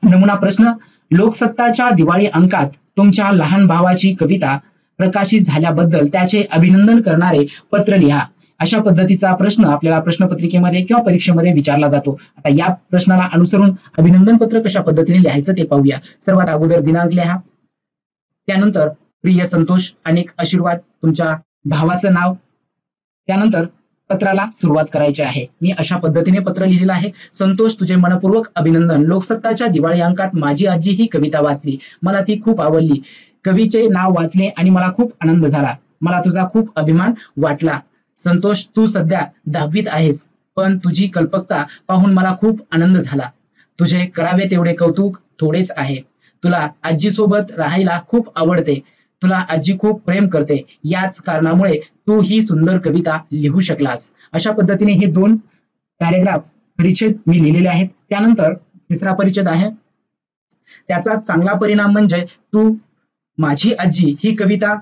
नमुना प्रश्न, लोकसत्ताच्या दिवाळी अंकात तुमच्या लहान भावाची कविता प्रकाशित झाल्याबद्दल त्याचे अभिनंदन करणारे पत्र लिहा. अशा पद्धतीचा प्रश्न आपल्याला प्रश्नपत्रिकेमध्ये किंवा परीक्षेमध्ये विचारला जातो. आता या प्रश्नाला अनुसरून अभिनंदन पत्र कशा पद्धतीने लिहायचं ते पाहूया. सर्वात अगोदर दिनांक लिहा, त्यानंतर प्रिय संतोष अनेक आशीर्वाद, तुमच्या भावाचं नाव, त्यानंतर पत्राला सुरुवात करायची आहे. मी अशा पद्धतीने पत्र लिहिलेलं आहे. संतोष, तुझे मनपूर्वक अभिनंदन. लोकसत्ताच्या दिवाळी अंकात माझी आजी ही कविता वाचली, मला ती खूप आवडली. कवीचे नाव वाचले आणि मला खूप आनंद झाला. मला तुझा खूप अभिमान वाटला. संतोष, तू सध्या 10वीत आहेस, पण तुझी कल्पकता पाहून मला खूप आनंद झाला. तुझे करावे तेवढे कौतुक थोडेच आहे. तुला आजीसोबत राहायला खूप आवडते. तुला आजी खूप प्रेम करते. याच कारणामुळे तू ही सुंदर कविता लिहू शकलास. अशा पद्धतीने हे 2 पॅरेग्राफ परिच्छेद मी लिहिलेले आहेत. त्यानंतर तिसरा परिच्छेद आहे, त्याचा चांगला परिणाम म्हणजे तू माझी आजी ही कविता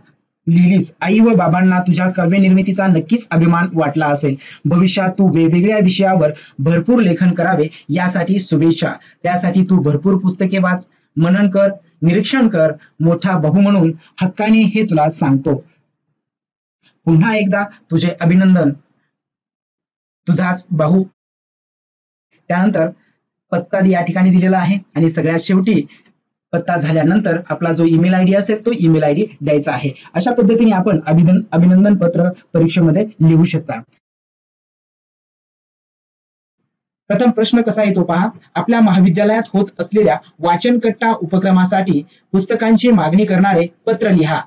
लिहिलीस. आई व बाबांना तुझ्या काव्य निर्मितीचा नक्कीच अभिमान वाटला असेल. भविष्यात तू वेगवेगळ्या विषयावर भरपूर लेखन करावे यासाठी शुभेच्छा. त्यासाठी तू भरपूर पुस्तके वाच, मनन कर, निरीक्षण कर. मोठा भाऊ म्हणून हक्काने हे तुला सांगतो. पुन्हा एकदा तुझे अभिनंदन, तुझाच भाऊ. त्यानंतर पत्ता या ठिकाणी दिलेला आहे आणि सगळ्यात शेवटी पत्ता झाल्यानंतर आपला जो ईमेल आयडी असेल तो ईमेल आयडी द्यायचा आहे. अशा पद्धतीने आपण अभिनंदन पत्र परीक्षेमध्ये लिहू शकता. प्रथम प्रश्न कसा येतो पहा. आपल्या महाविद्यालयात होत असलेल्या वाचनकट्टा उपक्रमासाठी पुस्तकांची मागणी करणारे पत्र लिहा.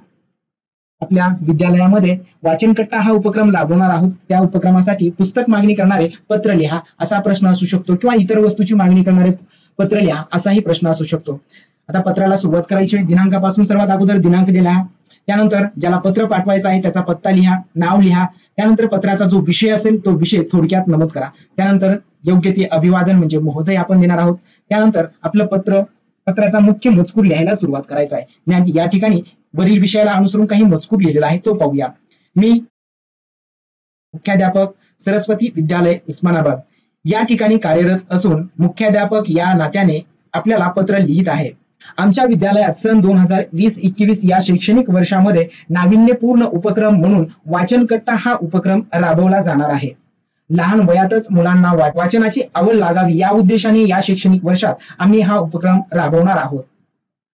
आपल्या विद्यालयामध्ये वाचनकट्टा हा उपक्रम राबवणार आहोत. त्या उपक्रमासाठी पुस्तक मागणी करणारे पत्र लिहा असा प्रश्न असू शकतो, किंवा इतर वस्तूची मागणी करणारे पत्र लिहा असाही प्रश्न असू शकतो. आता पत्राला सुरुवात करायची आहे. दिनांकापासून सर्वात अगोदर दिनांक दिला, त्यानंतर ज्याला पत्र पाठवायचं आहे त्याचा पत्ता लिहा, नाव लिहा, त्यानंतर पत्राचा जो विषय असेल तो विषय थोडक्यात नमूद करा. त्यानंतर योग्य ते अभिवादन म्हणजे महोदय आपण देणार आहोत. त्यानंतर आपलं पत्राचा मुख्य मजकूर लिहायला सुरुवात करायचा आहे. या ठिकाणी वरील विषयाला अनुसरून काही मजकूर लिहिलेला आहे तो पाहूया. मी मुख्याध्यापक सरस्वती विद्यालय उस्मानाबाद या ठिकाणी कार्यरत असून मुख्याध्यापक या नात्याने आपल्याला पत्र लिहित आहे. आमच्या विद्यालयात सन 2020-21 या शैक्षणिक वर्षामध्ये नाविन्यपूर्ण उपक्रम म्हणून वाचनकट्टा हा उपक्रम राबवला जाणार आहे. लहान वयातच मुलांना वाचनाची आवड लागावी या उद्देशाने या शैक्षणिक वर्षात आम्ही हा उपक्रम राबवणार आहोत.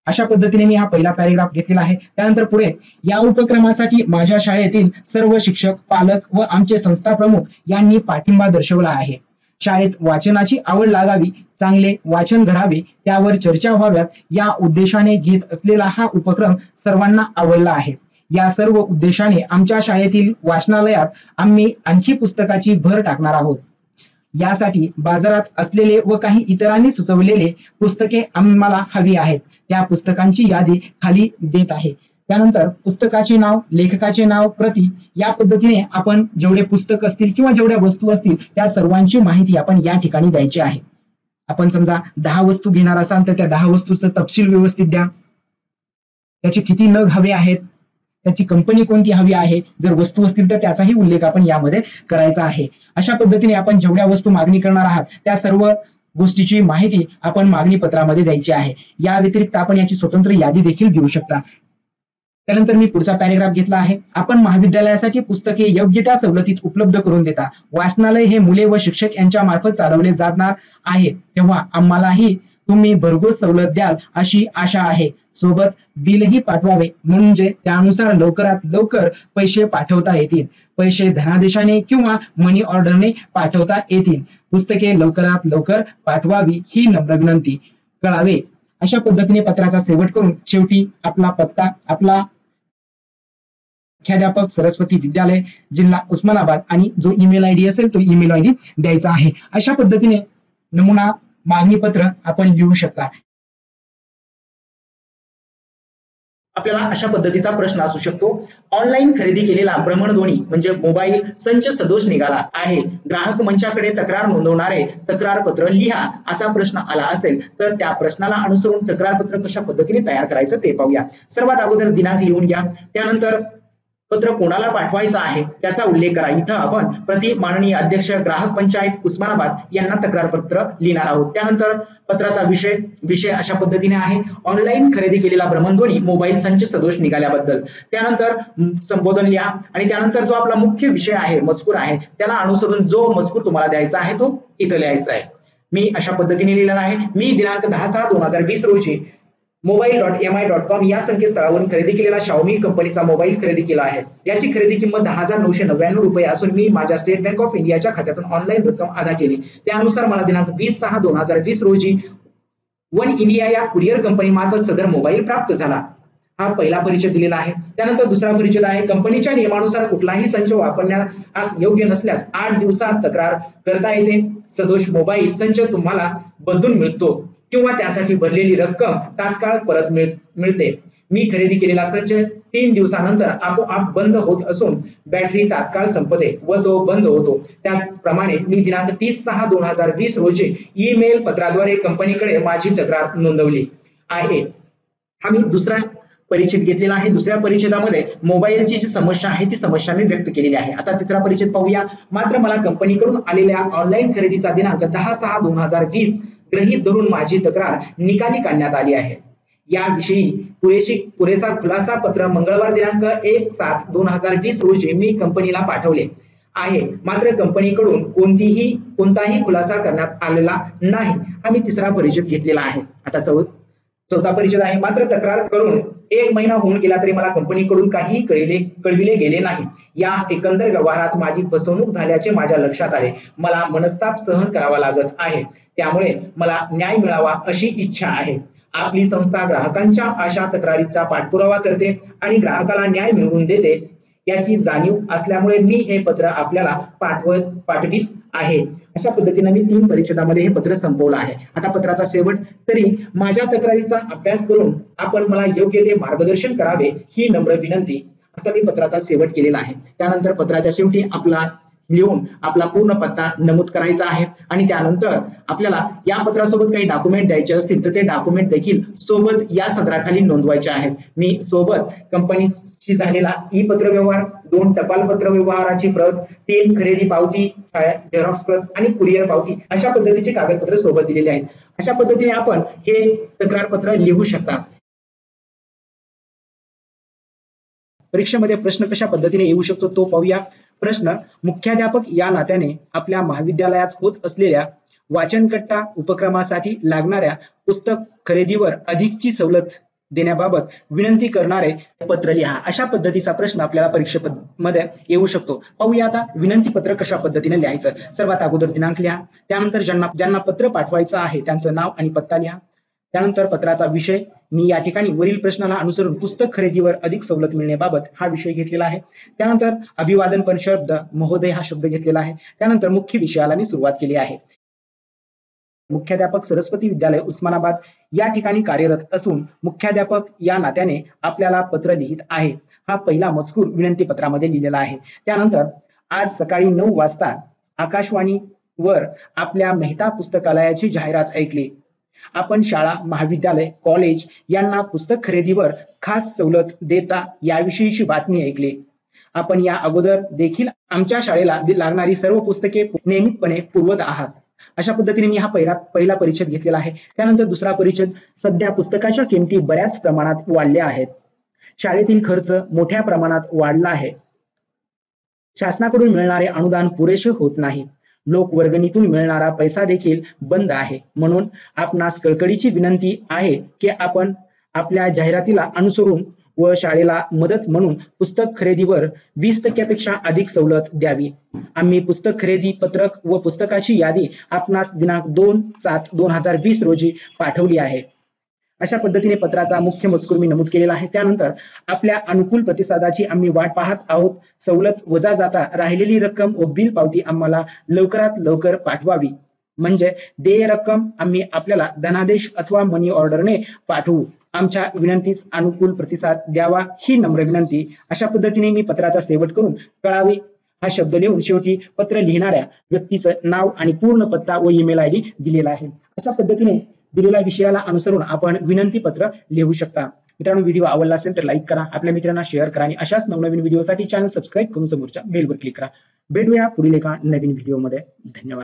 अशा पद्धतीने मी हा पहिला पॅरेग्राफ घेतलेला आहे. त्यानंतर पुढे, या उपक्रमासाठी माझ्या शाळेतील सर्व शिक्षक, पालक व आमचे संस्था प्रमुख यांनी पाठिंबा दर्शवला आहे. शाळेत वाचनाची आवड लागावी, चांगले वाचन घडावे, त्यावर चर्चा व्हाव्यात या उद्देशाने घेत असलेला हा उपक्रम सर्वांना आवडला आहे. या सर्व उद्देशाने आमच्या शाळेतील वाचनालयात आम्ही आणखी पुस्तकाची भर टाकणार आहोत. यासाठी बाजारात असलेले व काही इतरांनी सुचवलेले पुस्तके आम्हाला हवी आहेत. त्या पुस्तकांची यादी खाली देत आहे. त्यानंतर पुस्तकाचे नाव, लेखकाचे नाव, प्रती या पद्धतीने आपण जेवढे पुस्तक असतील किंवा जेवढ्या वस्तू असतील त्या सर्वांची माहिती आपण या ठिकाणी द्यायची आहे. आपण समजा 10 वस्तू घेणार असाल तर त्या 10 वस्तूचं तपशील व्यवस्थित द्या. त्याचे किती नग हवे आहेत, त्याची कंपनी कोणती हवी आहे, जर वस्तू असतील तर त्याचाही उल्लेख आपण यामध्ये करायचा आहे. अशा पद्धतीने आपण जेवढ्या वस्तू मागणी करणार आहात त्या सर्व गोष्टीची माहिती आपण मागणी पत्रामध्ये द्यायची आहे. या व्यतिरिक्त आपण याची स्वतंत्र यादी देखील देऊ शकता. त्यानंतर मी पुढचा पॅरेग्राफ घेतला आहे. आपण महाविद्यालयासाठी पुस्तके योग्य त्या सवलतीत उपलब्ध करून देता. वाचनालय हे मुले व शिक्षक यांच्या मार्फत चालवले जाणार आहे, तेव्हा आम्हालाही तुम्ही भरघोस सवलत द्याल अशी आशा आहे. सोबत बिलही पाठवावे, म्हणजे त्यानुसार लवकरात लवकर पैसे पाठवता येतील. पैसे धनादेशाने किंवा मनी ऑर्डरने पाठवता येतील. पुस्तके लवकरात लवकर पाठवावी ही नम्र विनंती. कळावे. अशा पद्धतीने पत्राचा शेवट करून शेवटी आपला पत्ता, आपला मुख्याध्यापक सरस्वती विद्यालय जिल्हा उस्मानाबाद आणि जो ईमेल आयडी असेल तो ईमेल आयडी द्यायचा आहे. अशा पद्धतीने नमुना मागणी पत्र आपण लिहू शकता. आपल्याला अशा पद्धतीचा प्रश्न असू शकतो. ऑनलाईन खरेदी केलेला भ्रमणध्वनी म्हणजे मोबाईल संच सदोष निघाला आहे. ग्राहक मंचाकडे तक्रार नोंदवणारे तक्रार पत्र लिहा असा प्रश्न आला असेल तर त्या प्रश्नाला अनुसरून तक्रार पत्र कशा पद्धतीने तयार करायचं ते पाहूया. सर्वात अगोदर दिनांक लिहून घ्या. त्यानंतर पत्र कोणाला पाठवायचं आहे त्याचा उल्लेख करा. इथं आपण प्रति माननीय अध्यक्ष ग्राहक पंचायत उस्मानाबाद यांना तक्रार पत्र लिहिणार आहोत. त्यानंतर पत्राचा विषय अशा पद्धतीने आहे, ऑनलाईन खरेदी केलेला भ्रमणध्वनी मोबाईल संच सदोष निघाल्याबद्दल. त्यानंतर संबोधन लिहा आणि त्यानंतर जो आपला मुख्य विषय आहे, मजकूर आहे, त्याला अनुसरून जो मजकूर तुम्हाला द्यायचा आहे तो इथं लिहायचा आहे. मी अशा पद्धतीने लिहिलेला आहे. मी दिनांक 10/6/2020 रोजी mobile.mi.com या संकेतस्थळावरून खरेदी केलेला Xiaomi कंपनीचा मोबाईल खरेदी केला आहे. याची खरेदी किंमत 10,999 रुपये असून मी माझ्या स्टेट बँक ऑफ इंडियाच्या खात्यातून ऑनलाईन रक्कम अदा केली. त्यानुसार मला दिनांक 20/6/2020 रोजी वन इंडिया या कुरिअर कंपनी मार्फत सदर मोबाईल प्राप्त झाला. हा पहिला परिचय दिलेला आहे. त्यानंतर दुसरा परिचय आहे, कंपनीच्या नियमानुसार कुठलाही संच वापरण्यास योग्य नसल्यास 8 दिवसात तक्रार करता येते. सदोष मोबाईल संच तुम्हाला बदलून मिळतो किंवा त्यासाठी भरलेली रक्कम तात्काळ परत मिळते. मी खरेदी केलेला संच 3 दिवसानंतर आपोआप बंद होत असून बॅटरी तात्काळ संपते व तो बंद होतो. त्याचप्रमाणे मी दिनांक 30/6/2020 रोजी ईमेल पत्राद्वारे कंपनीकडे माझी तक्रार नोंदवली आहे. हा मी दुसरा परिचित घेतलेला आहे. दुसऱ्या परिच्छेदामध्ये मोबाईलची जी समस्या आहे ती समस्या मी व्यक्त केलेली आहे. आता तिसरा परिच्छेद पाहूया. मात्र मला कंपनीकडून आलेल्या ऑनलाईन खरेदीचा दिनांक 10/6/2020 गृहीत धरून माझी तक्रार निकाली काढण्यात आली आहे. याविषयी पुरेसा खुलासा पत्र मंगळवार दिनांक 1/7/2020 रोजी मी कंपनीला पाठवले आहे. मात्र कंपनीकडून कोणताही खुलासा करण्यात आलेला नाही. हा मी तिसरा परिच्छेद घेतलेला आहे. आता चौथा परिच्छेद आहे. मात्र तक्रार करून 1 महिना होऊन गेला तरी मला कंपनीकडून काही कळविले गेले नाही. या एकंदर व्यवहारात माझी फसवणूक झाल्याचे माझ्या लक्षात आले. मला मनस्ताप सहन करावा लागत आहे. त्यामुळे मला न्याय मिळावा अशी इच्छा आहे. आपली संस्था ग्राहकांच्या अशा तक्रारीचा पाठपुरावा करते आणि ग्राहकाला न्याय मिळवून देते याची जाणीव असल्यामुळे मी हे पत्र आपल्याला पाठवित आहे. अशा पद्धतीने मी 3 परिच्छेदामध्ये हे पत्र संपवलं आहे. आता पत्राचा शेवट, तरी माझ्या तक्रारीचा अभ्यास करून आपण मला योग्य ते मार्गदर्शन करावे ही नम्र विनंती, असं मी पत्राचा शेवट केलेला आहे. त्यानंतर पत्राच्या शेवटी लिहून आपला पूर्ण पत्ता नमूद करायचा आहे आणि त्यानंतर आपल्याला या पत्रासोबत काही डॉक्युमेंट द्यायचे असतील तर ते डॉक्युमेंट देखील सोबत या सदराखाली नोंदवायचे आहेत. मी सोबत कंपनीशी झालेला ई पत्र व्यवहार, 2 टपाल पत्र व्यवहाराची प्रत, 3 खरेदी पावती, झेरॉक्स प्रत आणि कुरिअर पावती अशा पद्धतीचे कागदपत्र सोबत दिलेले आहेत. अशा पद्धतीने आपण हे तक्रार पत्र लिहू शकता. परीक्षेमध्ये प्रश्न कशा पद्धतीने येऊ शकतो तो पाहूया. प्रश्न, मुख्याध्यापक या नात्याने आपल्या महाविद्यालयात होत असलेल्या वाचनकट्टा उपक्रमासाठी लागणाऱ्या पुस्तक खरेदीवर अधिकची सवलत देण्याबाबत विनंती करणारे पत्र लिहा. अशा पद्धतीचा प्रश्न आपल्याला परीक्षेमध्ये येऊ शकतो. पाहूया आता विनंती पत्र कशा पद्धतीने लिहायचं. सर्वात अगोदर दिनांक लिहा. त्यानंतर ज्यांना पत्र पाठवायचं आहे त्यांचं नाव आणि पत्ता लिहा. त्यानंतर पत्राचा विषय, मी या ठिकाणी वरील प्रश्नाला अनुसरून पुस्तक खरेदीवर अधिक सवलत मिळण्याबाबत हा विषय घेतलेला आहे. त्यानंतर अभिवादनपर शब्द महोदय हा शब्द घेतलेला आहे. त्यानंतर मुख्य विषयाला मी सुरुवात केली आहे. मुख्याध्यापक सरस्वती विद्यालय उस्मानाबाद या ठिकाणी कार्यरत असून मुख्याध्यापक या नात्याने आपल्याला पत्र लिहित आहे. हा पहिला मजकूर विनंती पत्रामध्ये लिहिलेला आहे. त्यानंतर आज सकाळी 9 वाजता आकाशवाणीवर आपल्या मेहता पुस्तकालयाची जाहिरात ऐकली. आपण शाळा, महाविद्यालय, कॉलेज यांना पुस्तक खरेदीवर खास सवलत देता याविषयीची बातमी ऐकली. आपण या अगोदर देखील आमच्या शाळेला लागणारी सर्व पुस्तके नियमितपणे पुरवत आहात. अशा पद्धतीने मी हा पहिला परिच्छेद घेतलेला आहे. त्यानंतर दुसरा परिच्छेद, सध्या पुस्तकाच्या किमती बऱ्याच प्रमाणात वाढल्या आहेत. शाळेतील खर्च मोठ्या प्रमाणात वाढला आहे. शासनाकडून मिळणारे अनुदान पुरेसे होत नाही. लोकवर्गणीतून मिळणारा पैसा देखील बंद आहे. म्हणून आपणास कळकळीची विनंती आहे की आपण आपल्या जाहिरातीला अनुसरून व शाळेला मदत म्हणून पुस्तक खरेदीवर 20% अधिक सवलत द्यावी. आम्ही पुस्तक खरेदी पत्रक व पुस्तकाची यादी आपणास दिनांक 2/7/2020 रोजी पाठवली आहे. अशा पद्धतीने पत्राचा मुख्य मजकूर मी नमूद केलेला आहे. त्यानंतर आपल्या अनुकूल प्रतिसादाची आम्ही वाट पाहत आहोत. सवलत वजा जाता राहिलेली रक्कम व बिल पावती आम्हाला लवकरात लवकर पाठवावी. म्हणजे देय रक्कम आम्ही आपल्याला धनादेश अथवा मनी ऑर्डरने पाठवू. आमच्या विनंतीस अनुकूल प्रतिसाद द्यावा ही नम्र विनंती. अशा पद्धतीने मी पत्राचा शेवट करून कळावे हा शब्द लिहून शेवटी पत्र लिहिणाऱ्या व्यक्तीचं नाव आणि पूर्ण पत्ता व ईमेल आयडी दिलेला आहे. अशा पद्धतीने दिलेल्या विषयाला अनुसरून आपण विनंती पत्र लिहू शकता. मित्रांनो, व्हिडिओ आवडला असेल तर लाईक करा, आपल्या मित्रांना शेअर करा आणि अशाच नवनवीन व्हिडिओसाठी चॅनल सबस्क्राईब करून समोरच्या बेलवर क्लिक करा. भेटूया पुढील एका नवीन व्हिडिओमध्ये. धन्यवाद.